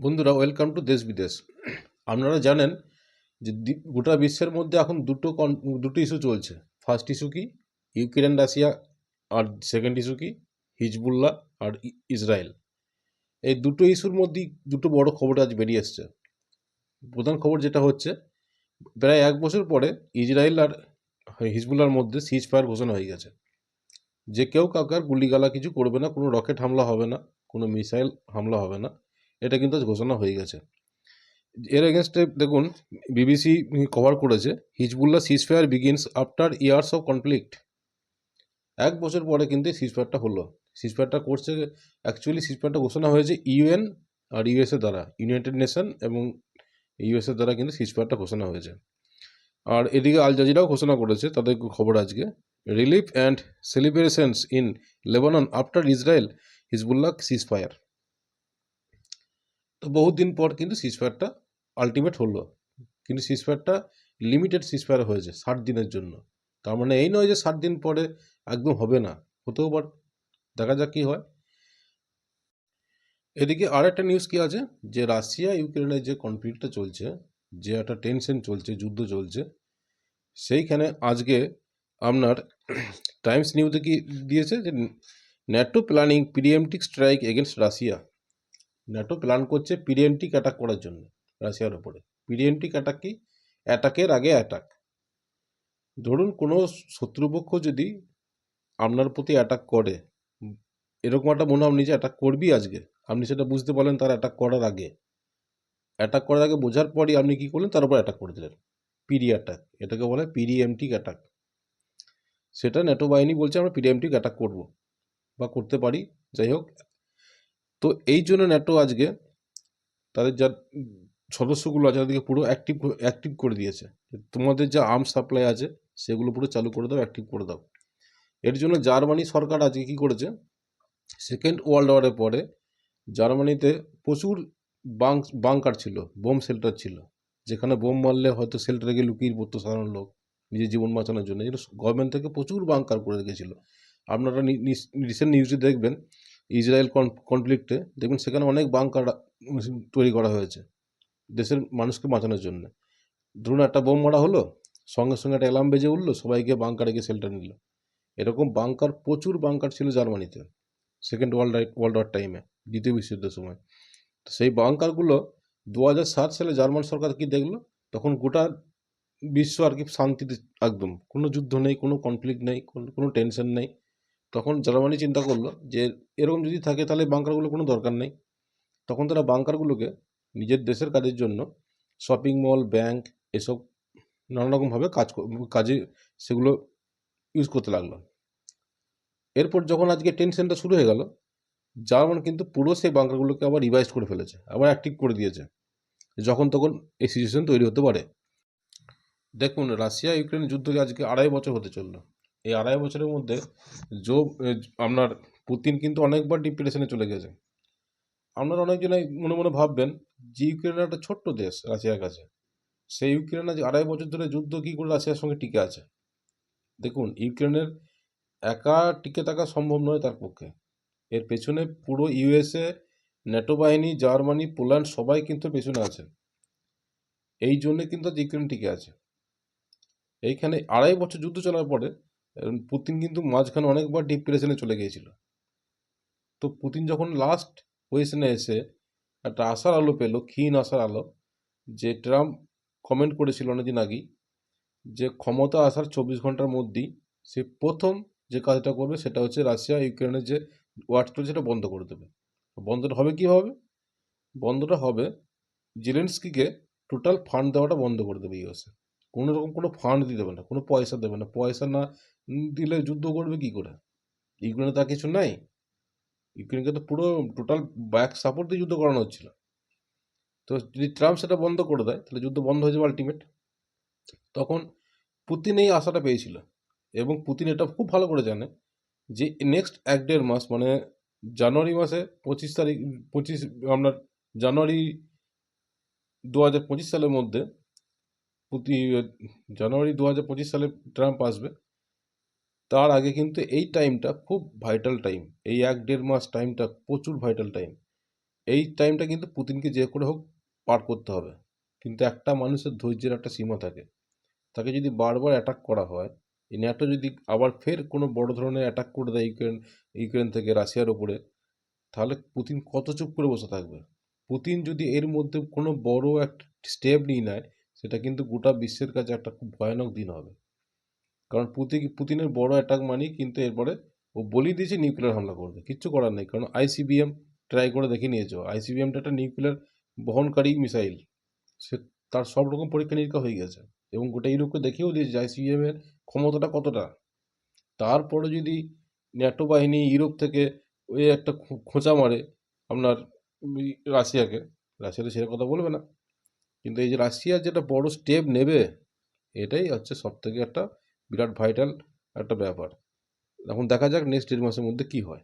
বন্ধুরা, welcome to দেশ বিদেশ। আপনারা জানেন যে গোটা বিশ্বের মধ্যে এখন দুটো ইস্যু চলছে। ফার্স্ট ইস্যু কি? Ukraine Russia. আর সেকেন্ড ইস্যু কি? হিজবুল্লাহ আর ইসরায়েল। এই দুটো ইস্যুর মধ্যেই দুটো বড় খবর আজ বেরিয়ে এসছে। প্রধান খবর যেটা হচ্ছে, প্রায় 1 বছর পরে ইসরায়েল আর হিজবুল্লাহর মধ্যে সিজ ফায়ার ঘোষণা হয়ে গেছে। যে কেউ কাউকে আর গুলিগালা কিছু করবে না, কোনো রকেট হামলা হবে না, কোনো মিসাইল হামলা হবে না। এটা কিন্তু আজ ঘোষণা হয়ে গেছে। এর এগেনস্টে দেখুন, বিবিসি কভার করেছে, Hezbollah ceasefire begins after years of conflict. 1 বছর পরে কিন্তু সিজফায়ারটা হলো। সিজফায়ারটা করছে, অ্যাকচুয়ালি সিজফায়ারটা ঘোষণা হয়েছে ইউএন আর ইউএসএ দ্বারা, ইউনাইটেড নেশন এবং ইউএসএ দ্বারা কিন্তু সিজফায়ারটা ঘোষণা হয়েছে। আর এদিকে আল জাজিরাও ঘোষণা করেছে তাদের খবর আজকে, relief and celebrations in Lebanon after Israel Hezbollah ceasefire. তো বহুদিন পর কিন্তু সিজফায়ারটা আলটিমেট হলো, কিন্তু সিজফায়ারটা লিমিটেড সিজফায়ার হয়েছে 60 দিনের জন্য। তার মানে এই নয় যে 60 দিন পরে একদম হবে না, হতেও পারে, দেখা যাক কী হয়। এদিকে আর একটা নিউজ কি আছে, যে রাশিয়া ইউক্রেনের যে কনফ্লিক্টটা চলছে, যে একটা টেনশন চলছে, যুদ্ধ চলছে, সেইখানে আজকে আপনার টাইমস নিউজে কি দিয়েছে, যে NATO planning preemptive strike against Russia. NATO plan করছে প্রিএমপ্টিভ অ্যাটাক করার জন্য রাশিয়ার ওপরে। প্রিএমপ্টিভ অ্যাটাক কি? অ্যাটাকের আগে অ্যাটাক। ধরুন কোনো শত্রুপক্ষ যদি আপনার প্রতি অ্যাটাক করে, এরকম একটা মনে আপনি যে অ্যাটাক করবি আজকে, আপনি সেটা বুঝতে পারলেন তার অ্যাটাক করার আগে। অ্যাটাক করার আগে বোঝার পরই আপনি কী করলেন, তার উপর অ্যাটাক করে দিলেন। পিরি অ্যাটাক, এটাকে বলে প্রিএমপ্টিভ অ্যাটাক। সেটা ন্যাটো বাহিনী বলছে আমরা প্রিএমপ্টিভ অ্যাটাক করব বা করতে পারি, যাই হোক। তো এই জন্য ন্যাটো আজকে তাদের যা সদস্যগুলো আছে তাদেরকে পুরো অ্যাক্টিভ করে দিয়েছে। তোমাদের যা আর্মস সাপ্লাই আছে সেগুলো পুরো চালু করে দাও, অ্যাক্টিভ করে দাও। এর জন্য জার্মানি সরকার আজকে কী করেছে, সেকেন্ড ওয়ার্ল্ড ওয়ারের পরে জার্মানিতে প্রচুর বাংকার ছিল, বোম শেল্টার ছিল, যেখানে বোম মারলে হয়তো শেল্টারে গিয়ে লুকিয়ে পড়তো সাধারণ লোক নিজের জীবন বাঁচানোর জন্য। যেটা গভর্নমেন্ট থেকে প্রচুর বাংকার করে রেখেছিল। আপনারা রিসেন্ট নিউজে দেখবেন, ইসরায়েল কনফ্লিক্টে দেখবেন সেখানে অনেক বাংকার তৈরি করা হয়েছে দেশের মানুষকে বাঁচানোর জন্য। ধরুন একটা বোম মারা হলো, সঙ্গে সঙ্গে একটা অ্যালার্ম বেজে উঠলো, সবাইকে বাংকারে গিয়ে শেল্টার নিল। এরকম বাংকার, প্রচুর বাংকার ছিল জার্মানিতে সেকেন্ড ওয়ার্ল্ড ওয়ার টাইমে, দ্বিতীয় বিশ্বযুদ্ধের সময়। তো সেই বাংকারগুলো 2007 সালে জার্মান সরকার কি দেখলো, তখন গোটা বিশ্ব আর কি শান্তিতে, একদম কোনো যুদ্ধ নেই, কোনো কনফ্লিক্ট নেই, কোনো টেনশন নেই। তখন জার্মানি চিন্তা করলো যে এরকম যদি থাকে তাহলে বাংকারগুলো কোনো দরকার নেই। তখন তারা বাংকারগুলোকে নিজের দেশের কাজের জন্য শপিং মল, ব্যাংক, এসব নানা রকমভাবে কাজে সেগুলো ইউজ করতে লাগলো। এরপর যখন আজকে টেনশনটা শুরু হয়ে গেল, জার্মান কিন্তু পুরো সেই বাংকারগুলোকে আবার রিভাইজ করে ফেলেছে, আবার অ্যাক্টিভ করে দিয়েছে, যখন তখন এই সিচুয়েশন তৈরি হতে পারে। দেখুন, রাশিয়া ইউক্রেন যুদ্ধকে আজকে 2.5 বছর হতে চললো। এই 2.5 বছরের মধ্যে জো আপনার পুতিন কিন্তু অনেকবার ডিপ্রেশনে চলে গেছে। আপনারা অনেকজনাই মনে মনে ভাববেন যে ইউক্রেন একটা ছোট্ট দেশ রাশিয়ার কাছে, সেই ইউক্রেন আজ 2.5 বছর ধরে যুদ্ধ কী করে রাশিয়ার সঙ্গে টিকে আছে। দেখুন, ইউক্রেনের একা টিকে থাকা সম্ভব নয় তার পক্ষে। এর পেছনে পুরো ইউএসএ, ন্যাটো বাহিনী, জার্মানি, পোল্যান্ড সবাই কিন্তু পেছনে আছে। এই জন্যে কিন্তু আজ ইউক্রেন টিকে আছে। এইখানে 2.5 বছর যুদ্ধ চলার পরে পুতিন কিন্তু মাঝখানে অনেকবার ডিপ্রেশনে চলে গিয়েছিল। তো পুতিন যখন লাস্ট পজিশনে এসে একটা আশার আলো পেল, ক্ষীণ আশার আলো, যে ট্রাম্প কমেন্ট করেছিল অনেকদিন আগেই যে ক্ষমতা আসার 24 ঘন্টার মধ্যেই সে প্রথম যে কাজটা করবে সেটা হচ্ছে রাশিয়া ইউক্রেনের যে ওয়ার চলছে সেটা বন্ধ করে দেবে। বন্ধটা হবে কীভাবে? বন্ধটা হবে জেলেনস্কিকে টোটাল ফান্ড দেওয়াটা বন্ধ করে দেবে ইউএসএ। কোনো রকম কোনো ফান্ড দিয়ে দেবে না, কোনো পয়সা দেবে না। পয়সা না দিলে যুদ্ধ করবে কী করে? ইউক্রেনে তা কিছু নাই। ইউক্রেনকে তো পুরো টোটাল ব্যাক সাপোর্ট দিয়ে যুদ্ধ করানো হচ্ছিল। তো যদি ট্রাম্প সেটা বন্ধ করে দেয় তাহলে যুদ্ধ বন্ধ হয়ে যাবে আলটিমেট। তখন পুতিন এই আশাটা পেয়েছিল, এবং পুতিন এটা খুব ভালো করে জানে যে নেক্সট 1-1.5 মাস, মানে জানুয়ারি মাসে 25 তারিখ, আপনার জানুয়ারি 2025 সালের মধ্যে জানুয়ারি 2025 সালে ট্রাম্প আসবে। তার আগে কিন্তু এই টাইমটা খুব ভাইটাল টাইম, এই 1-1.5 মাস টাইমটা প্রচুর ভাইটাল টাইম। এই টাইমটা কিন্তু পুতিনকে যে করে হোক পার করতে হবে। কিন্তু একটা মানুষের ধৈর্যের একটা সীমা থাকে। তাকে যদি বারবার অ্যাটাক করা হয়, এই ন্যাটো যদি আবার ফের কোনো বড় ধরনের অ্যাটাক করে দেয় ইউক্রেন থেকে রাশিয়ার ওপরে, তাহলে পুতিন কত চুপ করে বসে থাকবে? পুতিন যদি এর মধ্যে কোনো বড় একটা স্টেপ নিয়ে নেয়, সেটা কিন্তু গোটা বিশ্বের কাছে একটা খুব ভয়ানক দিন হবে। কারণ পুতিনের বড় অ্যাটাক মানেই কিন্তু এরপরে ও বলেই দিয়েছে নিউক্লিয়ার হামলা করবে, কিচ্ছু করার নেই। কারণ আইসিবিএম ট্রাই করে দেখে নিয়েছে, আইসিবিএমটা একটা নিউক্লিয়ার বহনকারী মিসাইল। সে তার সব রকম পরীক্ষা নিরীক্ষা হয়ে গেছে এবং গোটা ইউরোপকে দেখিয়েও দিয়েছে আইসিবিএম এর ক্ষমতাটা কতটা। তারপরে যদি ন্যাটো বাহিনী ইউরোপ থেকে ওই একটা খোঁচা মারে আপনার রাশিয়াকে, রাশিয়া তো সেটা কথা বলবে না। কিন্তু এই যে রাশিয়া যেটা বড় স্টেপ নেবে, এটাই হচ্ছে সব থেকে একটা বিরাট ভাইটাল একটা ব্যাপার। এখন দেখা যাক নেক্সট 1.5 মাসের মধ্যে কি হয়।